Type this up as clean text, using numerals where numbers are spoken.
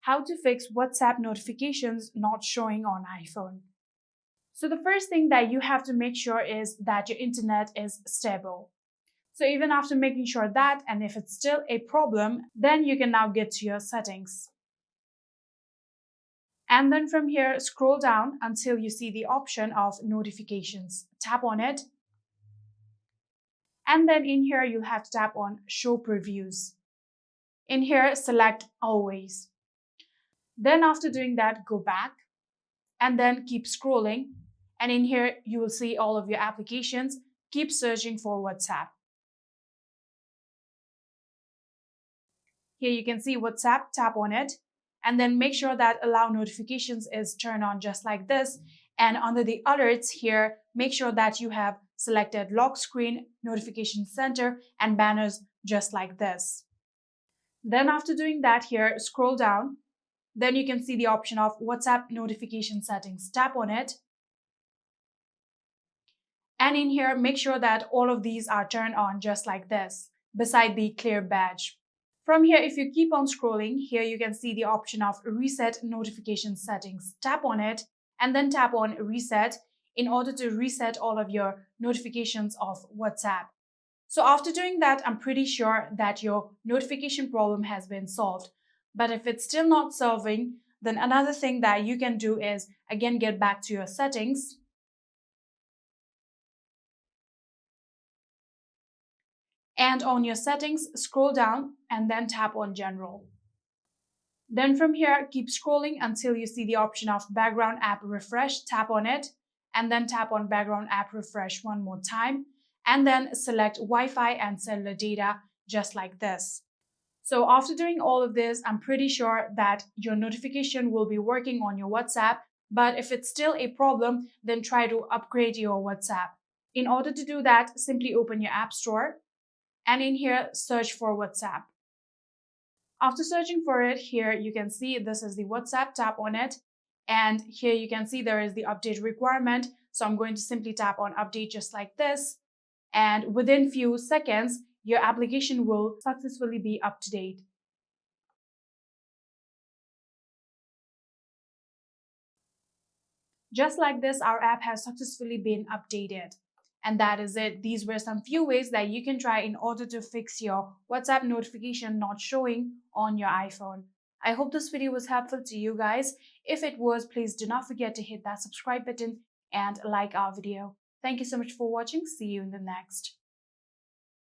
How to fix WhatsApp notifications not showing on iPhone. So the first thing that you have to make sure is that your internet is stable. So even after making sure that, and if it's still a problem, then you can now get to your settings. And then from here, scroll down until you see the option of notifications. Tap on it. And then in here, you'll have to tap on show previews. In here, select always. Then after doing that, go back and then keep scrolling. And in here, you will see all of your applications. Keep searching for WhatsApp. Here you can see WhatsApp, tap on it, and then make sure that allow notifications is turned on just like this. And under the alerts here, make sure that you have selected lock screen, notification center, and banners just like this. Then after doing that here, scroll down. Then you can see the option of WhatsApp notification settings. Tap on it. And in here, make sure that all of these are turned on just like this, beside the clear badge. From here, if you keep on scrolling, here you can see the option of reset notification settings. Tap on it and then tap on reset in order to reset all of your notifications of WhatsApp. So after doing that, I'm pretty sure that your notification problem has been solved. But if it's still not solving, then another thing that you can do is again get back to your settings. And on your settings, scroll down and then tap on general. Then from here, keep scrolling until you see the option of background app refresh. Tap on it and then tap on background app refresh one more time. And then select Wi-Fi and cellular data just like this. So after doing all of this, I'm pretty sure that your notification will be working on your WhatsApp. But if it's still a problem, then try to upgrade your WhatsApp. In order to do that, simply open your App Store. And in here, search for WhatsApp. After searching for it, here you can see this is the WhatsApp. Tap on it. And here you can see there is the update requirement. So I'm going to simply tap on update just like this. And within few seconds, your application will successfully be up to date. Just like this, our app has successfully been updated. And that is it. These were some few ways that you can try in order to fix your WhatsApp notification not showing on your iPhone. I hope this video was helpful to you guys. If it was, please do not forget to hit that subscribe button and like our video. Thank you so much for watching. See you in the next.